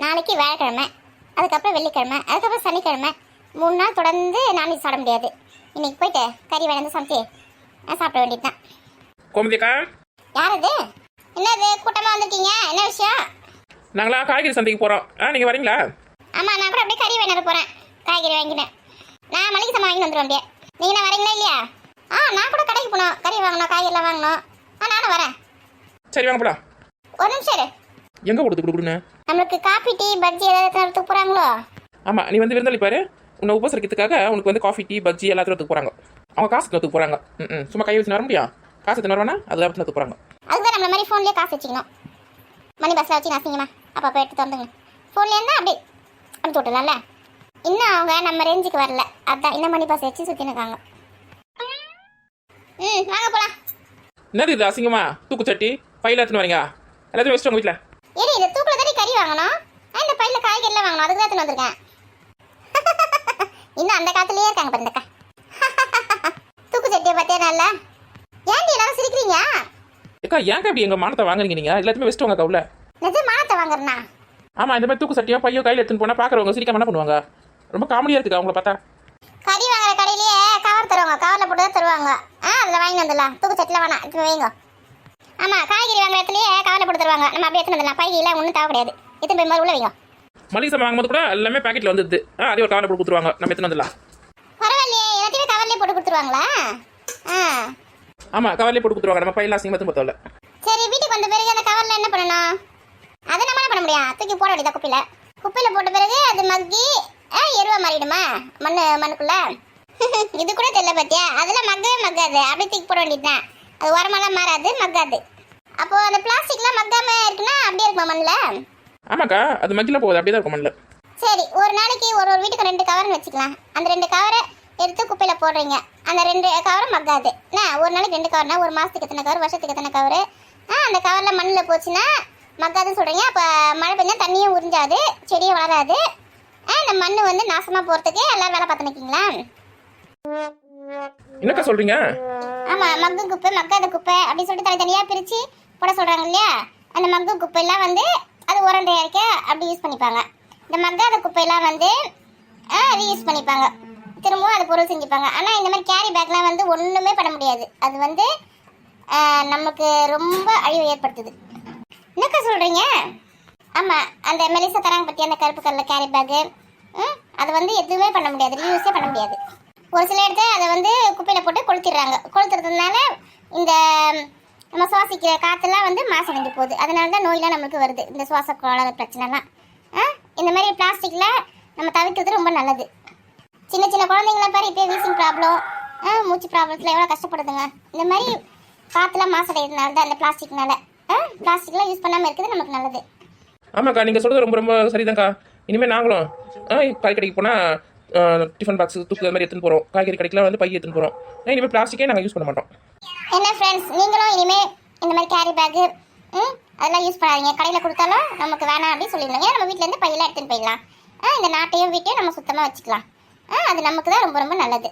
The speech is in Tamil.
நாளைக்கு வியாழக்கிழமை, அதுக்கப்புறம் வெள்ளிக்கிழமை, அதுக்கப்புறம் சனிக்கிழமை, 3 நாள் தொடர்ந்து நான்வெஜ் சாப்பிட முடியாது. இன்னைக்கு போயிட்டு கறி வேணாந்து சமைச்சு சாப்பிட வேண்டியது தான். கோமதிக்கா, யார் அது? என்னது கூட்டமாக வந்திருக்கீங்க? என்ன விஷயம்? நாங்களா காய்கறி சந்தைக்கு போகிறோம். நீங்கள் வரீங்களா? ஆமாம், நான் கூட அப்படியே கறி வேணாந்து போகிறேன். காய்கறி வாங்கினேன். நான் மளிகை சாமான் வாங்கிட்டு வந்துடுவேன் அப்படியே. நீங்கள் என்ன வரீங்களா இல்லையா? நான் கூட கடைக்கு போகணும், கறி வாங்கணும், காய்கறிலாம் வாங்கணும். நானும் வரேன். சரி வாங்க போலாம். ஒரு நிமிஷம் இரு. எங்கே கொடுத்துன்னு? நம்மளுக்கு காஃபி டீ பஜ்ஜி ஏதாவது எடுத்துக்க போகிறாங்களோ? ஆமாம், நீ வந்து விருந்தாளி பாரு. உன்னை உபசரிக்கிறதுக்காக உனக்கு வந்து காஃபி டீ பஜ்ஜி எல்லாத்தையும் எடுத்துக்க போகிறாங்க. அவங்க காசு எடுத்துக்க போகிறாங்க. சும்மா கை வச்சு வர முடியா? காசு எடுத்து வரவேனா? அது எடுத்துக்க போகிறாங்க. அதுதான் நம்மள மாதிரி ஃபோன்லேயே காசு வச்சுக்கணும். மணி பஸ்ஸில் வச்சு நசிங்கம்மா அப்போ எடுத்து தந்துங்க. ஃபோன்லேயே இருந்தால் அப்படியே அனுப்பிச்சு விட்டுலாம்ல. இன்னும் அவங்க நம்ம ரேஞ்சுக்கு வரல, அதான் இன்னும் மணி பஸ் வச்சு சுற்றின்னு இருக்காங்க. வாங்க போகலாம். என்னது இது அசிங்கமா? தூக்குச்சட்டி பையில எடுத்துன்னு வரீங்க? எல்லாத்தையும் வச்சுட்டு உங்கள் வீட்டில். ஏடி இந்த தூக்கில் தானே கறி வாங்கணும், இந்த பையில காய்கறிலாம் வாங்கணும், அதுக்கு தான் எடுத்துன்னு வந்திருக்கேன். இன்னும் அந்த காலத்துலேயே இருக்காங்க பாருங்கக்கா. தூக்கு சட்டியை பார்த்தே நல்லா. ஏன்டி எல்லாரும் சிரிக்கிறீங்க? ஏக்கா ஏங்க இப்படி எங்கள் மானத்தை வாங்குறீங்க? நீங்கள் எல்லாத்தையுமே வச்சுட்டு வாங்க கவுல. நிஜ மானத்தை வாங்குறேன்னா? ஆமாம், இந்த மாதிரி தூக்கு சட்டியோ பையோ கையில் எடுத்துன்னு போனால் பார்க்குறவங்க சிரிக்காம என்ன பண்ணுவாங்க? ரொம்ப காமெடியாக இருக்குக்கா அவங்கள பார்த்தா. கறி வாங்குற கடையிலேயே கவர் தருவாங்க, கவரில் போட்டு தான் தருவாங்க. அதில் வாங்கி வந்துடலாம். தூக்கு சட்டியில் வேணாம், இப்போ வைங்க. ஆமாம், காய்கறி வாங்குற இடத்துலையே கவரில் போட்டு தருவாங்க. நம்ம அப்படியே எடுத்துன்னு வந்துடலாம். பையெல்லாம் ஒன்றும் தேவை கிடையாது. எத்தனை போய் மாதிரி உள்ள வைங்க. மளிகை சாமான் வாங்கும்போது கூட எல்லாமே பேக்கெட்டில் வந்துடுது. அதே ஒரு கவரில் போட்டு கொடுத்துருவாங்க. நம்ம எடுத்துன்னு வந்துடலாம். பரவாயில்லையே, எல்லாத்தையுமே கவர்லேயே போட்டு கொடுத்துருவாங்களா? ஆமாம், கவர்லேயே போட்டு கொடுத்துருவாங்க. நம்ம பையெல்லாம் அசிங்கமாக பார்த்தோம்ல. சரி, வீட்டுக்கு வந்த பிறகு அந்த கவரில் என்ன பண்ணணும்? அதை நம்ம என்ன பண்ண முடியும்? தூக்கி போட வேண்டியதா குப்பையில் போட்ட பிறகு அது மக்கி எருவா மாறிடுமா மண்ணுக்குள்ள? இது கூட தெரியல பார்த்தியா? அதெல்லாம் மக்கவே மக்காது, அப்படியே தூக்கி போட வேண்டியதுதான். அது உரமெல்லாம் மாறாது, மக்காது. அப்போ அந்த பிளாஸ்டிக்லாம் மக்காம இருக்குன்னா அப்படியே இருக்குமா மண்ணில்? ஆமாக்கா, அது மக்கில போகுது, அப்படியே தான் இருக்கும் மண்ணில். சரி, ஒரு நாளைக்கு ஒரு வீட்டுக்கு 2 கவர்னு வச்சுக்கலாம். அந்த 2 கவரை எடுத்து குப்பையில் போடுறீங்க. அந்த 2 கவரும் மக்காது. ஒரு நாளைக்கு 2 கவர்னா ஒரு மாதத்துக்கு எத்தனை கவர், வருஷத்துக்கு எத்தனை கவர்? அந்த கவரில் மண்ணில் போச்சுன்னா மக்காதுன்னு சொல்கிறீங்க. அப்போ மழை பெஞ்சா தண்ணியும் உறிஞ்சாது, செடியும் வளராது. இந்த மண் வந்து நாசமாக போகிறதுக்கு எல்லாரும் வேலை பார்த்து நிற்கிங்களா? என்னக்கா சொல்கிறீங்க? ஆமாம், மக்கு குப்பை மக்காத குப்பை அப்படின்னு சொல்லிட்டு தனித்தனியாக பிரித்து போட சொல்கிறாங்க இல்லையா? அந்த மக்கு குப்பையெல்லாம் வந்து அது உரம் தயாரிக்க அப்படி யூஸ் பண்ணிப்பாங்க. இந்த மக்காத குப்பையெல்லாம் வந்து ரீயூஸ் பண்ணிப்பாங்க, திரும்பவும் அது பொருள் செஞ்சுப்பாங்க. ஆனால் இந்த மாதிரி கேரி பேக்லாம் வந்து ஒன்றுமே பண்ண முடியாது. அது வந்து நமக்கு ரொம்ப அழிவு ஏற்படுத்துது. என்னக்கா சொல்கிறீங்க? ஆமாம், அந்த மெலிசா தராங்க பற்றி அந்த கருப்பு கலரில் கேரி பேக்கு, அது வந்து எதுவுமே பண்ண முடியாது, ரீயூஸே பண்ண முடியாது. ஒரு சில இடத்துல அதை வந்து குப்பையில் போட்டு கொளுத்திடுறாங்க. கொளுத்துறதுனால இந்த நம்ம சுவாசிக்கிற காற்றுலாம் வந்து மாசடைஞ்சு போகுது. அதனால தான் நோயெலாம் நம்மளுக்கு வருது, இந்த சுவாச கோளாறு பிரச்சனைலாம். இந்த மாதிரி பிளாஸ்டிக்கில் நம்ம தவிர்க்கிறது ரொம்ப நல்லது. சின்ன சின்ன குழந்தைங்கள பாரு, இப்போ வீசிங் ப்ராப்ளம், மூச்சு ப்ராப்ளத்தில் எவ்வளோ கஷ்டப்படுதுங்க. இந்த மாதிரி காற்றுலாம் மாசடைகிறதுனால தான் இந்த பிளாஸ்டிக்னால. பிளாஸ்டிக்லாம் யூஸ் பண்ணாமல் இருக்கிறது நமக்கு நல்லது. ஆமாக்கா, நீங்கள் சொல்கிறது ரொம்ப ரொம்ப சரிதான்க்கா. இனிமேல் நாங்களும் காய் கடைக்கு போனால் டிஃபன் பாக்ஸ் தூக்கு மாதிரி எடுத்துன்னு போகிறோம். காய்கறி கடைக்கெலாம் வந்து பை எடுத்துன்னு போகிறோம். இனிமேல் பிளாஸ்டிக்கே நாங்கள் யூஸ் பண்ண மாட்டோம். என்ன ஃப்ரெண்ட்ஸ், நீங்களும் இனிமேல் இந்த மாதிரி கேரி பேக்கு அதெல்லாம் யூஸ் பண்ணாதீங்க. கடையில் கொடுத்தாலும் நமக்கு வேணாம் அப்படின்னு சொல்லிடுங்க. நம்ம வீட்டிலேருந்து பையெல்லாம் எடுத்துன்னு போயிடலாம். இந்த நாட்டையும் வீட்டையும் நம்ம சுத்தமாக வச்சுக்கலாம். அது நமக்கு தான் ரொம்ப ரொம்ப நல்லது.